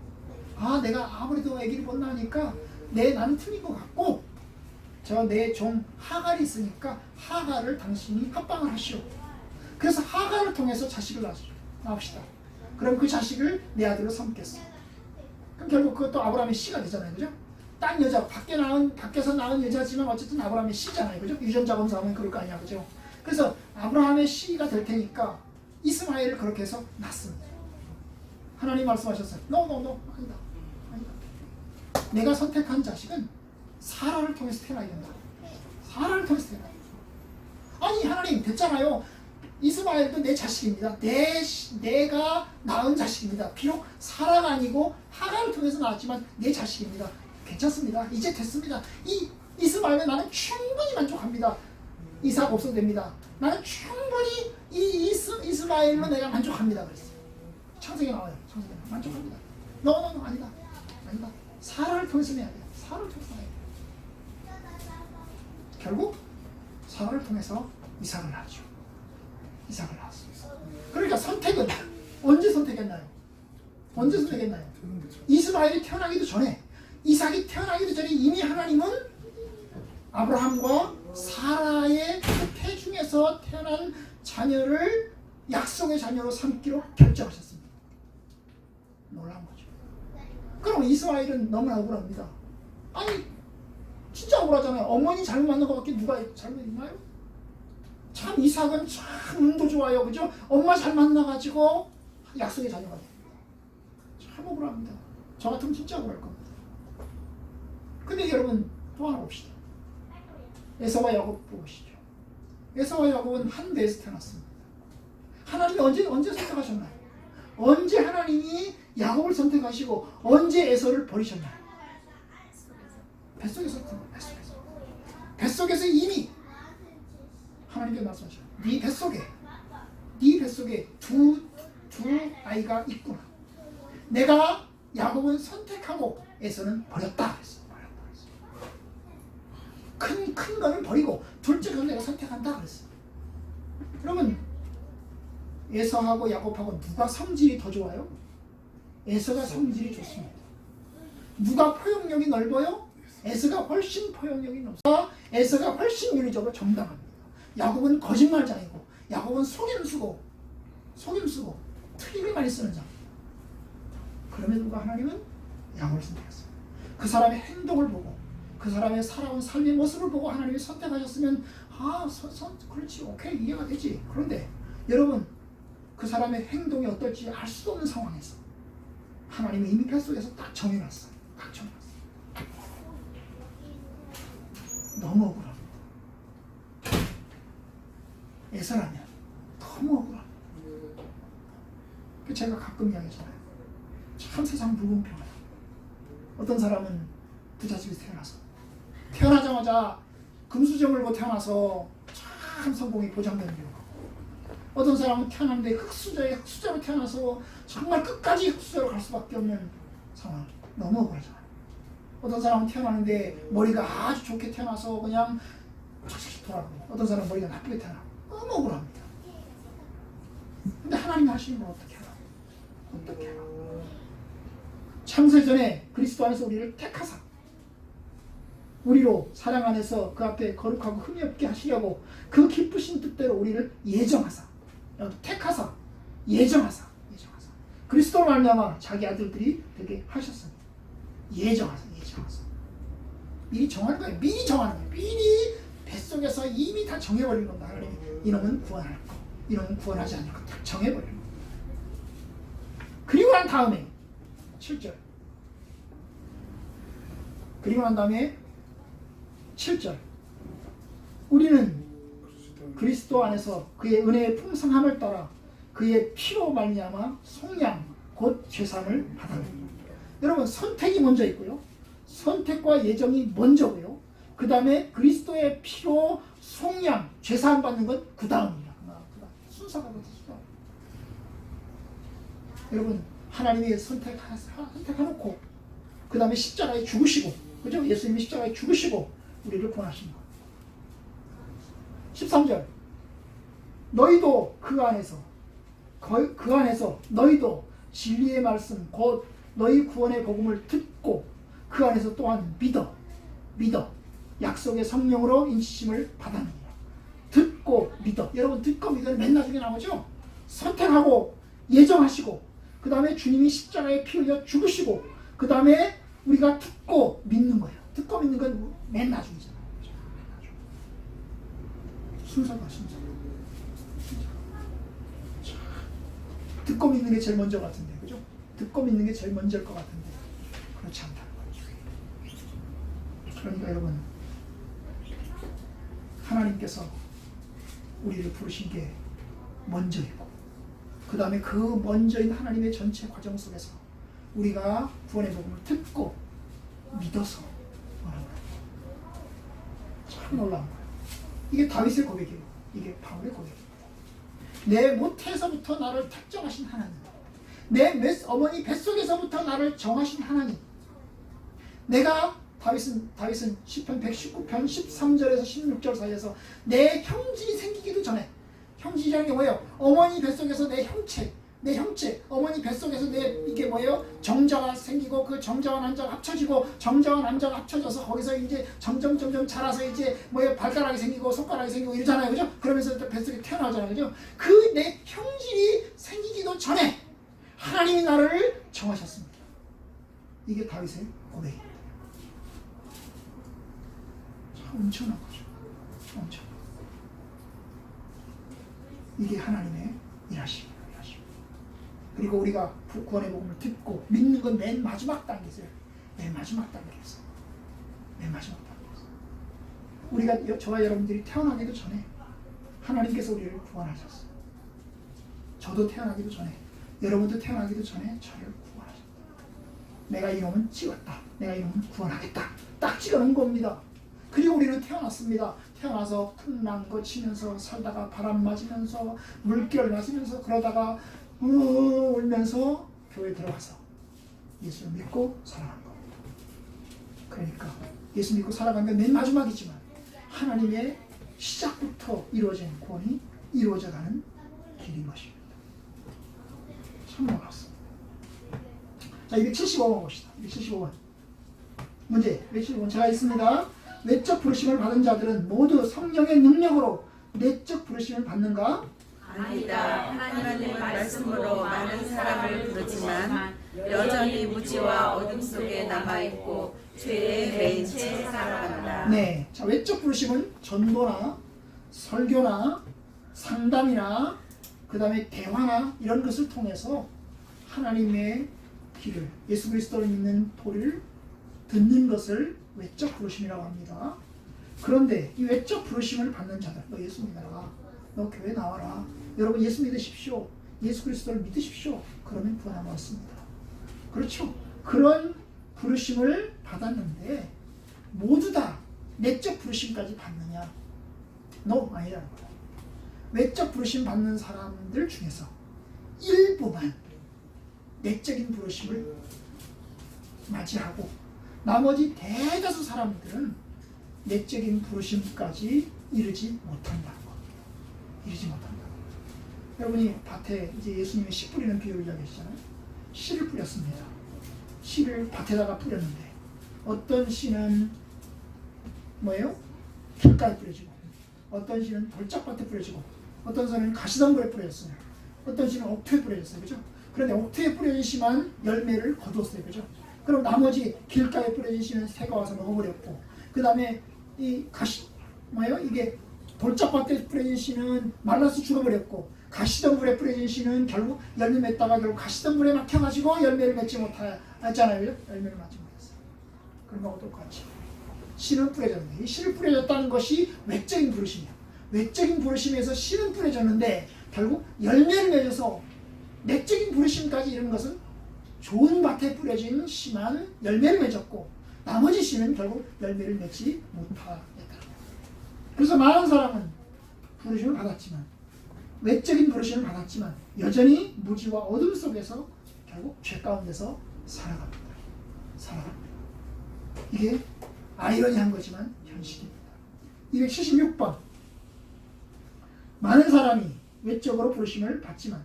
내가 아무래도 아기를 못 낳으니까 나는 틀린 것 같고 내 종 하갈이 있으니까 하갈을 당신이 합방을 하시오. 그래서 하갈을 통해서 자식을 낳읍시다. 그럼 그 자식을 내 아들로 삼겠어. 그럼 결국 그것도 아브라함의 씨가 되잖아요. 그죠? 딴 여자, 밖에서 낳은 여자지만 어쨌든 아브라함의 씨잖아요. 그죠? 유전자 검사하면 그럴 거 아니야. 그죠? 그래서 아브라함의 씨가 될 테니까 이스마엘을 그렇게 해서 낳습니다. 하나님 말씀하셨어요. No, 아니다. 내가 선택한 자식은 사라를 통해서 태어나야 된다. 사라를 통해서 태어나야 된다. 아니 하나님 됐잖아요. 이스마엘도 내 자식입니다. 내가 낳은 자식입니다. 비록 사라가 아니고 하갈을 통해서 낳았지만 내 자식입니다. 괜찮습니다. 이제 됐습니다. 이 이스마엘은 나는 충분히 만족합니다. 이삭 없어도 됩니다. 나는 충분히 이 이스마엘로 내가 만족합니다. 그랬어요. 창세기 나와요. 창세기 만족합니다. No, 아니다. 사라를 통해서 내야 돼요. 사라를 통해서 내야 돼요. 결국 사라를 통해서 이삭을 낳았죠. 이삭을 낳았어요. 그러니까 선택은 언제 선택했나요? 이스마엘이 태어나기도 전에, 이삭이 태어나기도 전에 이미 하나님은 아브라함과 사라의 태 중에서 태어난 자녀를 약속의 자녀로 삼기로 결정하셨습니다. 놀라운 거죠. 그럼 이스마엘은 너무나 억울합니다. 아니 진짜 억울하잖아요. 어머니 잘못 만난 것밖에 누가 잘못 있나요? 참 이삭은 참 운도 좋아요. 그죠? 엄마 잘 만나가지고 약속의 자녀가 됩니다. 참 억울합니다. 저 같으면 진짜 억울할 겁니다. 근데 여러분 또 하나 봅시다. 에서와 야곱 보시죠. 에서와 야곱은 한 배에서 태어났습니다. 하나님이 언제 선택하셨나요? 언제 하나님이 야곱을 선택하시고 언제 에서를 버리셨나요? 뱃속에서 뱃속에서 이미 하나님께 말씀하셔요. 네 뱃속에 두 아이가 있구나. 내가 야곱은 선택하고 에서는 버렸다 그랬어. 큰 거는 버리고 둘째 거는 내가 선택한다 그랬어. 그러면 에서하고 야곱하고 누가 성질이 더 좋아요? 에서가 성질이 좋습니다. 누가 포용력이 넓어요? 에서가 훨씬 포용력이 넓어. 에서가 훨씬 윤리적으로 정당합니다. 야곱은 거짓말장이고, 야곱은 속임수고 트릭을 많이 쓰는 자. 그럼에도 불구하고 하나님은 야곱을 선택했어요. 그 사람의 행동을 보고, 그 사람의 살아온 삶의 모습을 보고 하나님이 선택하셨으면 그렇지, 오케이, 이해가 되지. 그런데 여러분, 그 사람의 행동이 어떨지 알 수도 없는 상황에서 하나님이 이미 뱃속에서 딱 정해놨어요. 너무 억울합니다. 에서라면 너무 억울합니다. 제가 가끔 이야기하잖아요. 참 세상 불공평해요. 어떤 사람은 부잣집에서 태어나자마자 금수저 물고 태어나서 참 성공이 보장되는 경우가, 어떤 사람은 태어났는데 흑수저로 태어나서 정말 끝까지 흑수저로 갈 수밖에 없는 상황. 너무 억울하잖아요. 어떤 사람은 태어나는데 머리가 아주 좋게 태어나서 그냥 착착 돌아가고, 어떤 사람은 머리가 나쁘게 태어나고. 너무 억울합니다. 근데 하나님이 하시는 건 어떻게 하라고? 창세전에 그리스도 안에서 우리를 택하사 우리로 사랑 안에서 그 앞에 거룩하고 흠이 없게 하시려고 그 기쁘신 뜻대로 우리를 예정하사, 택하사, 예정하사 그리스도로 말미암아 자기 아들들이 되게 하셨습니다. 예정하사 미리 정하는 거예요. 미리 뱃속에서 이미 다 정해버린 겁니다. 하나님이 이놈은 구원할 거, 이놈은 구원하지 않을 거 다 정해버린 거. 그리고 난 다음에 7절, 그리고 난 다음에 7절, 우리는 그리스도 안에서 그의 은혜의 풍성함을 따라 그의 피로 말미암아 속량 곧 죄사함을 받았습니다. 여러분, 선택이 먼저 있고요, 선택과 예정이 먼저고요, 그 다음에 그리스도의 피로 속량 죄사함 받는 건 그 다음입니다. 순서가 그렇습니다. 여러분, 하나님이 선택해놓고 그 다음에 십자가에 죽으시고, 그죠? 예수님이 십자가에 죽으시고 우리를 구원하신 것. 13절, 너희도 그 안에서 너희도 진리의 말씀 곧 너희 구원의 복음을 듣고 그 안에서 또한 믿어 약속의 성령으로 인치심을 받았느니라. 듣고 믿어. 여러분, 듣고 믿어는 맨 나중에 나오죠. 선택하고 예정하시고, 그 다음에 주님이 십자가에 피 흘려 죽으시고, 그 다음에 우리가 듣고 믿는 거예요. 듣고 믿는 건 맨 나중이잖아요. 순서가. 듣고 믿는 게 제일 먼저 같은데, 그죠? 듣고 믿는 게 제일 먼저일 것 같은데 그렇지 않다는 거죠. 그러니까 여러분, 하나님께서 우리를 부르신 게 먼저이고, 그 다음에 그 먼저인 하나님의 전체 과정 속에서 우리가 구원의 복음을 듣고 믿어서 원하는 거예요. 참 놀라운 거예요. 이게 다윗의 고백이에요. 이게 바울의 고백이에요. 내 모태에서부터 나를 택정하신 하나님, 내 어머니 뱃속에서부터 나를 정하신 하나님, 내가 다윗은 시편 119편 13절에서 16절 사이에서 내 형질이 생기기도 전에, 형질이라는 게 뭐예요? 어머니 뱃속에서 내 형체, 어머니 뱃속에서 내 이게 뭐예요? 정자가 생기고, 그 정자와 난자가 합쳐지고, 정자와 난자가 합쳐져서 거기서 이제 점점 자라서 이제 뭐예요? 발가락이 생기고 손가락이 생기고 이러잖아요, 그죠? 그러면서 뱃속에 태어나잖아요, 그죠? 그 내 형질이 생기기도 전에 하나님이 나를 정하셨습니다. 이게 다윗의 고백입니다. 참 엄청난 거죠. 엄청난. 이게 하나님의 일하심이에요. 그리고 우리가 구원의 복음을 듣고 믿는 건 맨 마지막 단계세요. 맨 마지막 단계에서. 우리가, 저와 여러분들이 태어나기도 전에 하나님께서 우리를 구원하셨어요. 저도 태어나기도 전에, 여러분도 태어나기도 전에 저를 구원하셨다. 내가 이놈은 찍었다. 내가 이놈은 구원하겠다. 딱 찍어놓은 겁니다. 그리고 우리는 태어났습니다. 태어나서 풍랑 거치면서 살다가 바람 맞으면서 물결 맞으면서 그러다가 울면서 교회에 들어가서 예수를 믿고 살아간 겁니다. 그러니까 예수 믿고 살아간 건 맨 마지막이지만 하나님의 시작부터 이루어진 구원이 이루어져가는 길인 것입니다. 참 놀랐습니다. 자, 275번 봅시다. 275번 문제. 275번 제가 있습니다. 외적 부르심을 받은 자들은 모두 성령의 능력으로 내적 부르심을 받는가? 아니다. 하나님의 말씀으로 많은 사람을 부르지만 여전히 무지와 어둠 속에 남아있고 죄에 매인 채 살아간다. 네, 자, 외적 부르심은 전도나 설교나 상담이나 그 다음에 대화나 이런 것을 통해서 하나님의 길을, 예수 그리스도를 믿는 도리를 듣는 것을 외적 부르심이라고 합니다. 그런데 이 외적 부르심을 받는 자들, 너 예수 믿어라, 너 교회 나와라, 여러분 예수 믿으십시오, 예수 그리스도를 믿으십시오, 그러면 구원을 얻습니다. 그렇죠? 그런 부르심을 받았는데 모두 다 내적 부르심까지 받느냐? No, 아니라는 거예요. 외적 부르심 받는 사람들 중에서 일부만 내적인 부르심을 맞이하고 나머지 대다수 사람들은 내적인 부르심까지 이르지 못한다는 거. 이르지 못한다. 여러분이 밭에 이제 예수님이 씨 뿌리는 비유를 이야기하시잖아요. 씨를 뿌렸습니다. 씨를 밭에다가 뿌렸는데 어떤 씨는 뭐예요? 길가에 뿌려지고, 어떤 씨는 돌짝밭에 뿌려지고, 어떤 씨는 가시덤불에 뿌려졌어요. 어떤 씨는 옥토에 뿌려졌어요. 그죠? 그런데 옥토에 뿌려진 씨만 열매를 거두었어요. 그죠? 그럼 나머지 길가에 뿌려진 씨는 새가 와서 먹어버렸고, 그 다음에 이 이게 돌짝밭에 뿌려진 씨는 말라서 죽어버렸고, 가시덤불에 뿌려진 씨는 결국 열매 맺다가 결국 가시덤불에 막혀가지고 열매를 맺지 못하잖아요. 열매를 맺지 못했어요. 그런 거하고 똑같이 씨는 뿌려졌는데, 이 씨를 뿌려졌다는 것이 외적인 부르심이에요. 외적인 부르심에서 씨는 뿌려졌는데 결국 열매를 맺어서 내적인 부르심까지 이르는 것은 좋은 밭에 뿌려진 씨만 열매를 맺었고 나머지 씨는 결국 열매를 맺지 못하였다. 그래서 많은 사람은 부르심을 받았지만, 외적인 부르심을 받았지만 여전히 무지와 어둠 속에서 결국 죄 가운데서 살아갑니다. 이게 아이러니한 거지만 현실입니다. 276번. 많은 사람이 외적으로 부르심을 받지만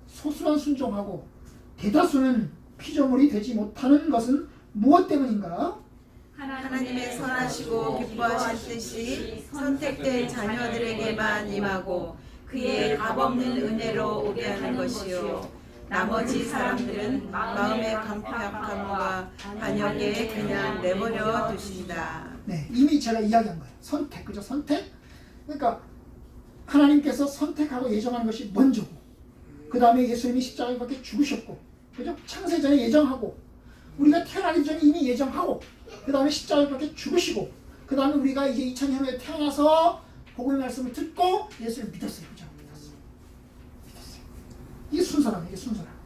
소수만 순종하고 대다수는 피조물이 되지 못하는 것은 무엇 때문인가? 하나님의 선하시고 기뻐하실 뜻이 선택된 자녀들에게만 임하고 그의 값없는 은혜로 오게 하는 것이요, 나머지 사람들은 마음의 강팍함과 반역에 그냥 내버려 두신다. 네, 이미 제가 이야기한 거예요. 선택, 그죠? 선택. 그러니까 하나님께서 선택하고 예정하는 것이 먼저고 그 다음에 예수님이 십자가에 밖에 죽으셨고, 그죠? 창세전에 예정하고, 우리가 태어나기 전에 이미 예정하고, 그 다음에 십자가에 밖에 죽으시고, 그 다음에 우리가 이제 2000년 후에 태어나서 복음의 말씀을 듣고 예수를 믿었어요. 그죠? 믿었어요. 이게 순서라면, 이게 순서라면.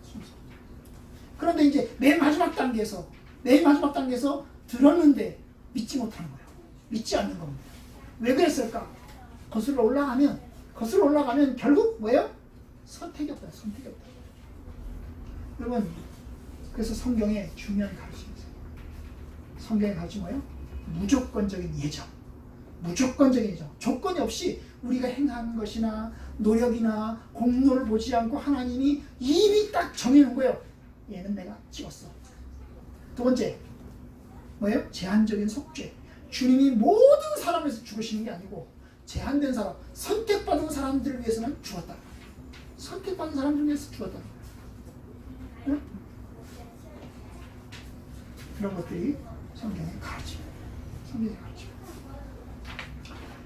그런데 이제 맨 마지막 단계에서 들었는데 믿지 못하는 거예요. 믿지 않는 겁니다. 왜 그랬을까? 거슬러 올라가면 결국 뭐예요? 선택이 없다. 선택이 없다. 여러분, 그래서 성경에 중요한 가르침이 있어요. 성경의 가르침이 뭐예요? 무조건적인 예정. 무조건적인 예정. 조건이 없이 우리가 행한 것이나 노력이나 공로를 보지 않고 하나님이 이미 딱 정해놓은 거예요. 얘는 내가 찍었어. 두 번째, 뭐예요? 제한적인 속죄. 주님이 모든 사람을 위해서 죽으시는 게 아니고 제한된 사람, 선택받은 사람들을 위해서는 죽었다. 선택받은 사람들을 위해서 죽었다. 응? 그런 것들이 성경의 가르침이에요. 성경의 가르침.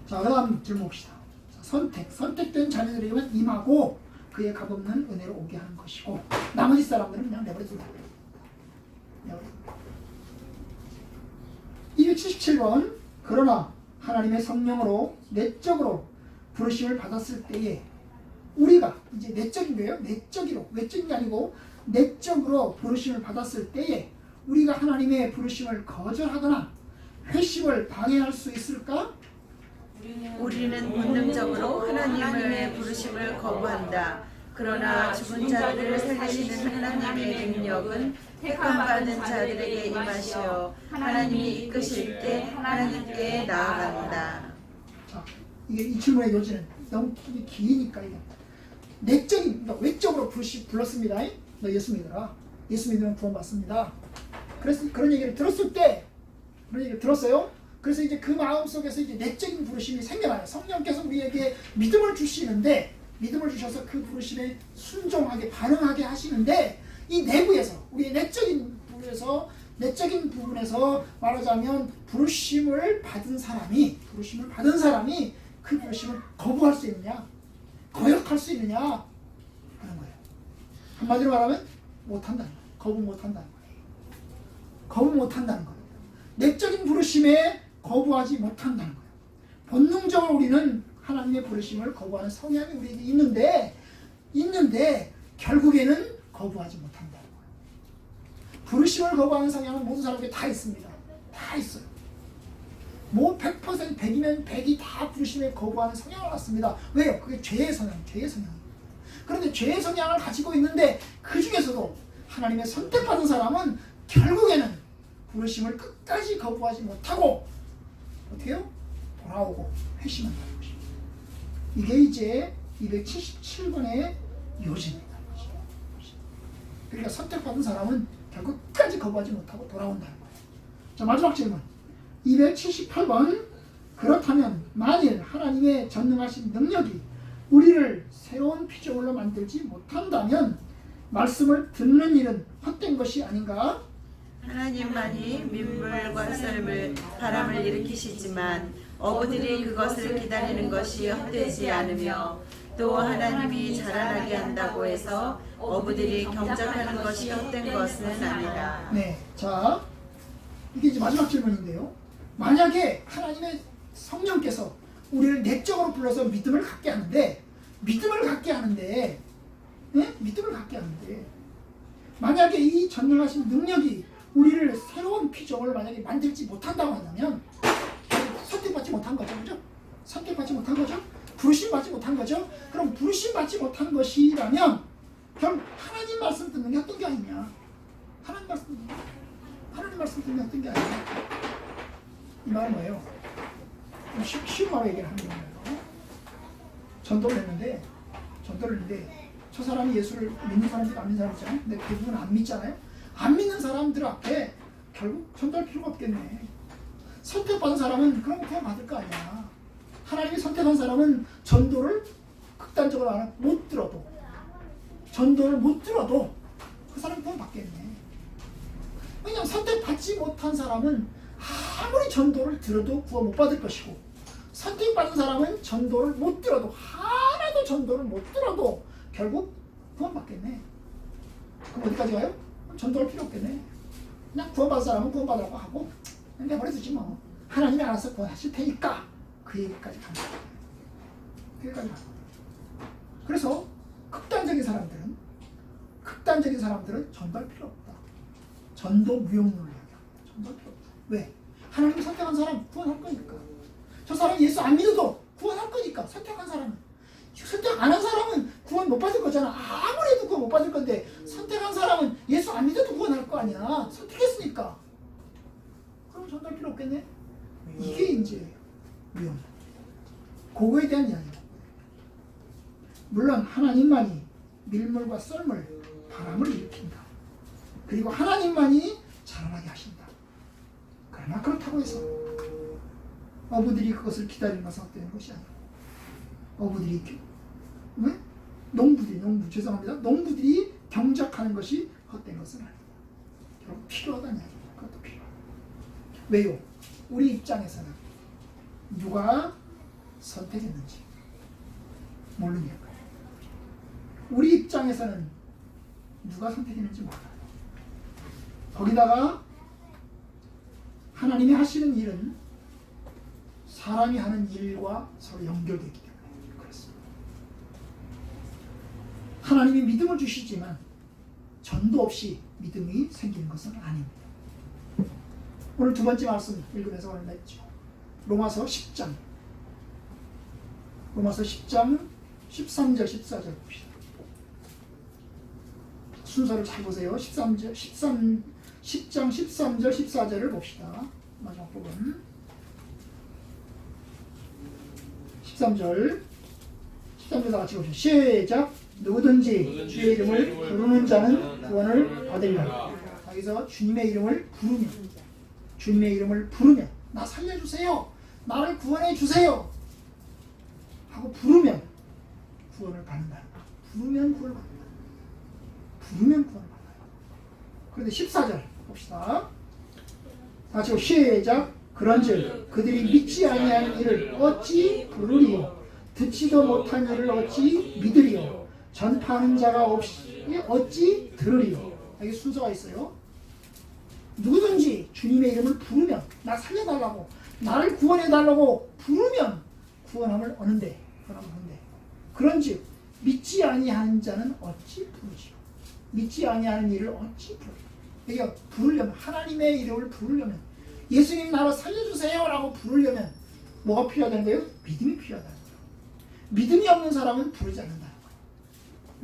자, 그 다음 질문 봅시다. 선택된 자녀들에게만 임하고 그의 값없는 은혜로 오게 하는 것이고 나머지 사람들은 그냥 내버려둔다. 277번. 그러나 하나님의 성령으로 내적으로 부르심을 받았을 때에 우리가 이제 내적인 거예요. 내적으로, 외적인 게 아니고 내적으로 부르심을 받았을 때에 우리가 하나님의 부르심을 거절하거나 회심을 방해할 수 있을까? 우리는 본능적으로 하나님의 부르심을 거부한다. 그러나 죽은 자들을 살리시는 하나님의 능력은 택함받은 자들에게 임하시어 하나님이 이끄실 때 하나님께 나아간다. 자, 이게 이 질문의 요지는 너무 기니까 이게 내적인, 그러니까 외적으로 불렀습니다. 너 예수 믿어라. 예수 믿으면 구원받습니다. 그래서 그런 얘기를 들었을 때, 그런 얘기를 들었어요. 그래서 이제 그 마음 속에서 이제 내적인 부르심이 생겨나요. 성령께서 우리에게 믿음을 주시는데, 믿음을 주셔서 그 부르심에 순종하게 반응하게 하시는데, 이 내부에서 우리의 내적인 부분에서 말하자면 부르심을 받은 사람이 그 부르심을 거부할 수 있느냐, 거역할 수 있느냐 하는 거예요. 한마디로 말하면 못한다는 거예요. 거부 못한다는 거예요. 내적인 부르심에 거부하지 못한다는 거예요. 본능적으로 우리는 하나님의 부르심을 거부하는 성향이 우리에게 있는데 결국에는 거부하지 못한다는 거예요. 부르심을 거부하는 성향은 모든 사람에게 다 있습니다. 다 있어요. 뭐 100%, 100이면 100이 다 부르심에 거부하는 성향을 갖습니다. 왜요? 그게 죄의 성향이에요. 그런데 죄의 성향을 가지고 있는데 그 중에서도 하나님의 선택받은 사람은 결국에는 부르심을 끝까지 거부하지 못하고 어떻게 해요? 돌아오고 회심한다는 것입니다. 이게 이제 277번의 요지입니다. 그러니까 선택받은 사람은 결국 끝까지 거부하지 못하고 돌아온다는 거예요. 자, 마지막 질문 278번. 그렇다면 만일 하나님의 전능하신 능력이 우리를 새로운 피조물로 만들지 못한다면 말씀을 듣는 일은 헛된 것이 아닌가? 하나님만이 민물과 썰물, 바람을 일으키시지만 어부들이 그것을 기다리는 것이 헛되지 않으며 또 하나님이 자라나게 한다고 해서 어부들이 경작하는 것이 헛된 것은 아니다. 네, 자 이게 이제 마지막 질문인데요. 만약에 하나님의 성령께서 우리를 내적으로 불러서 믿음을 갖게 하는데 만약에 이 전능하신 능력이 우리를 새로운 피조물을 만약에 만들지 못한다고 한다면 선택받지 못한 거죠. 그죠? 선택받지 못한 거죠. 부르심 받지 못한 거죠. 그럼 부르심 받지 못한 것이라면 결국 하나님 말씀 듣는 게 어떤 게 아니냐. 하나님 말씀 듣는 게 어떤 게 아니냐. 이 말은 뭐예요? 쉬운 말로 얘기를 하는 거예요. 전도를 했는데 저 사람이 예수를 믿는 사람들이 안 믿는 사람 있잖아요. 근데 대부분 안 믿잖아요. 안 믿는 사람들 앞에 결국 전도할 필요가 없겠네. 선택받은 사람은 그런 거 그냥 받을 거 아니야. 하나님이 선택한 사람은 전도를 극단적으로 못 들어도 그 사람 그냥 받겠네. 왜냐하면 선택받지 못한 사람은 아무리 전도를 들어도 구원 못 받을 것이고, 선택받은 사람은 전도를 못 들어도 하나도 전도를 못 들어도 결국 구원받겠네. 그럼 어디까지 가요? 전도할 필요 없겠네. 그냥 구원받은 사람은 구원받으라고 하고 그냥 내버려두지 뭐. 하나님이 알아서 구원하실 테니까 그 얘기까지 가는 거예요. 그 얘기까지 가는 거예요. 그래서 극단적인 사람들은 전도할 필요 없다. 전도 무용론을 얘기합니다. 전도할 필요 없다. 왜? 하나님이 선택한 사람 구원할 거니까. 저 사람이 예수 안 믿어도 구원할 거니까. 선택한 사람은. 선택 안 한 사람은 구원 못 받을 거잖아. 아무리 해도 구원 못 받을 건데 선택한 사람은 예수 안 믿어도 구원할 거 아니야. 선택했으니까. 그럼 전도할 필요 없겠네? 이게 이제 무용론. 그거에 대한 이야기예요. 물론 하나님만이 밀물과 썰물, 바람을 일으킨다. 그리고 하나님만이 자라나게 하신다. 그러나 그렇다고 해서 어부들이 그것을 기다리는 것은 헛되는 것이 아니고 어부들이 농부들이 경작하는 것이 헛된 것은 아니다. 결국 필요하다는 이야기입니다. 그것도 필요하다. 왜요? 우리 입장에서는 누가 선택했는지 모르니까. 우리 입장에서는 누가 선택했는지 몰라요. 거기다가 하나님이 하시는 일은 사람이 하는 일과 서로 연결되기 때문에 그렇습니다. 하나님이 믿음을 주시지만 전도 없이 믿음이 생기는 것은 아닙니다. 오늘 두 번째 말씀 읽으면서 오늘 냈죠. 로마서 10장 13절 14절 봅시다. 순서를 잘 보세요. 10장 13절 14절을 봅시다. 마지막 부분 13절 다 같이 보시죠. 시작. 누구든지 주의 이름을 부르는 자는 구원을 받으리라. 여기서 주님의 이름을 부르면 나 살려주세요, 나를 구원해 주세요 하고 부르면 구원을 받는다. 부르면 구원을 받아요. 그런데 14절 봅시다. 다시 시작. 그런즉 그들이 믿지 아니하는 이를 어찌 부르리요, 듣지도 못한 이를 어찌 믿으리요, 전파하는 자가 없이 어찌 들으리요. 여기 순서가 있어요. 누구든지 주님의 이름을 부르면, 나 살려달라고, 나를 구원해달라고 부르면 구원함을 얻는데, 그런즉 믿지 아니하는 자는 어찌 부르지요. 믿지 아니하는 이를 어찌 부르리요. 그러니까 부르려면, 하나님의 이름을 부르려면, 예수님 나를 살려주세요 라고 부르려면 뭐가 필요하다는 거예요? 믿음이 필요하다는 거예요. 믿음이 없는 사람은 부르지 않는다는 거예요.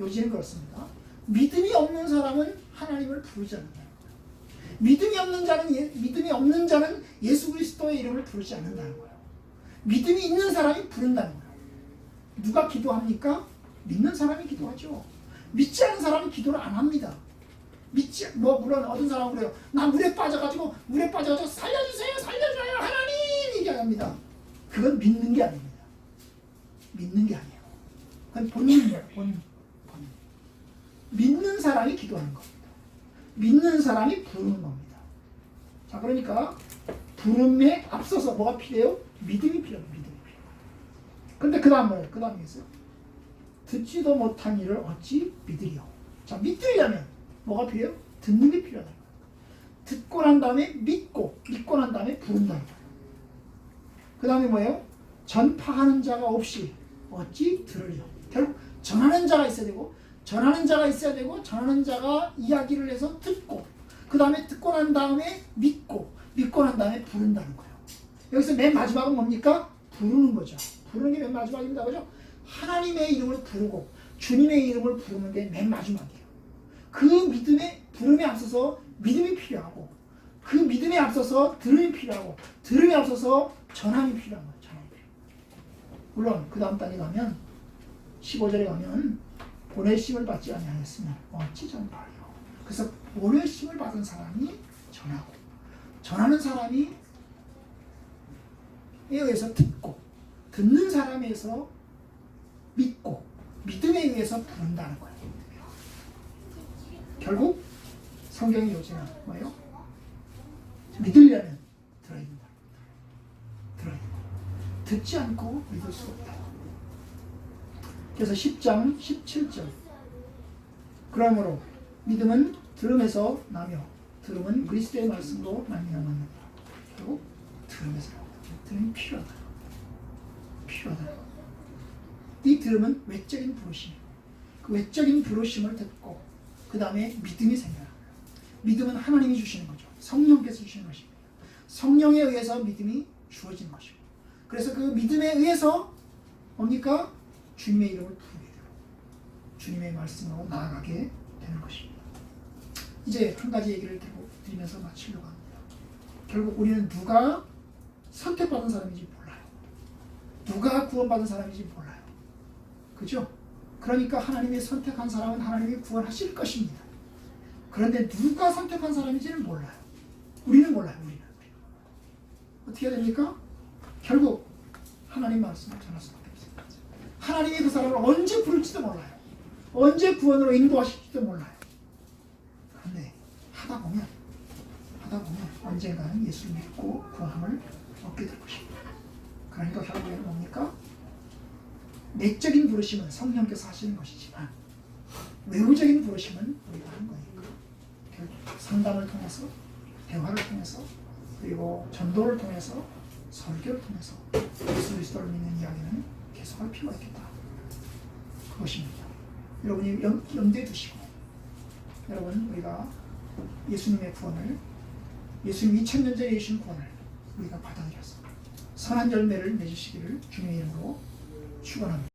요지는 그렇습니다. 믿음이 없는 사람은 하나님을 부르지 않는다는 거예요. 믿음이 없는 자는 예수 그리스도의 이름을 부르지 않는다는 거예요. 믿음이 있는 사람이 부른다는 거예요. 누가 기도합니까? 믿는 사람이 기도하죠. 믿지 않는 사람은 기도를 안 합니다. 물론 어떤 사람은 그래요. 나 물에 빠져가지고 살려주세요, 살려줘요, 하나님 얘기합니다. 그건 믿는 게 아닙니다. 믿는 게 아니에요. 그건 본인이에요. 본인. 믿는 사람이 기도하는 겁니다. 믿는 사람이 부르는 겁니다. 자, 그러니까 부름에 앞서서 뭐가 필요해요? 믿음이 필요해요. 그런데 그 다음 뭐예요? 그 다음에 있어요. 듣지도 못한 일을 어찌 믿으리요. 자, 믿으려면 뭐가 필요해요? 듣는 게 필요하다. 듣고 난 다음에 믿고 난 다음에 부른다는 거예요. 그 다음에 뭐예요? 전파하는 자가 없이 어찌 들으리요. 결국 전하는 자가 있어야 되고, 전하는 자가 이야기를 해서 듣고, 그 다음에 듣고 난 다음에 믿고 난 다음에 부른다는 거예요. 여기서 맨 마지막은 뭡니까? 부르는 거죠. 부르는 게 맨 마지막입니다. 그죠? 하나님의 이름을 부르고 주님의 이름을 부르는 게 맨 마지막이에요. 그 믿음의 부름에 앞서서 믿음이 필요하고, 그 믿음에 앞서서 들음이 필요하고, 들음에 앞서서 전함이 필요한 거예요. 전함이 필요해요. 물론 그 다음 단에 가면 15절에 가면 보내심을 받지 아니하였으면 어찌 전파하리요. 그래서 보내심을 받은 사람이 전하고, 전하는 사람이 의해서 듣고, 듣는 사람에 의해서 믿고, 믿음에 의해서 부른다는 거예요. 결국 성경의 요지는 뭐예요? 믿으려면 들어야 된다. 듣지 않고 믿을 수 없다. 그래서 10장 17절 그러므로 믿음은 들음에서 나며 들음은 그리스도의 말씀으로 말미암았느니라. 결국 들음에서 나온다. 들음이 필요하다. 이 들음은 외적인 부르심. 그 외적인 부르심을 듣고 그 다음에 믿음이 생겨요. 믿음은 하나님이 주시는 거죠. 성령께서 주시는 것입니다. 성령에 의해서 믿음이 주어지는 것이고, 그래서 그 믿음에 의해서 뭡니까? 주님의 이름을 부르게 되고 주님의 말씀으로 나아가게 되는 것입니다. 이제 한 가지 얘기를 드리면서 마치려고 합니다. 결국 우리는 누가 선택받은 사람인지 몰라요. 누가 구원받은 사람인지 몰라요. 그죠? 그러니까 하나님이 선택한 사람은 하나님이 구원하실 것입니다. 그런데 누가 선택한 사람인지는 몰라요. 우리는 몰라요. 우리는. 어떻게 해야 됩니까? 결국 하나님 말씀을 전할 수밖에 없습니다. 하나님이 그 사람을 언제 부를지도 몰라요. 언제 구원으로 인도하실지도 몰라요. 그런데 하다 보면 언젠가는 예수를 믿고 구원함을 얻게 될 것입니다. 그러니까 결국에는 뭡니까? 내적인 부르심은 성령께서 하시는 것이지만 외부적인 부르심은 우리가 하는 거니까 결국 상담을 통해서, 대화를 통해서, 그리고 전도를 통해서, 설교를 통해서 예수 그리스도를 믿는 이야기는 계속할 필요가 있겠다. 그것입니다. 여러분이 염두에 두시고, 여러분 우리가 예수님의 구원을, 예수님 2000년 전에 주신 구원을 우리가 받아들여서 선한 열매를 맺으시기를 주님의 이름으로 축원합니다.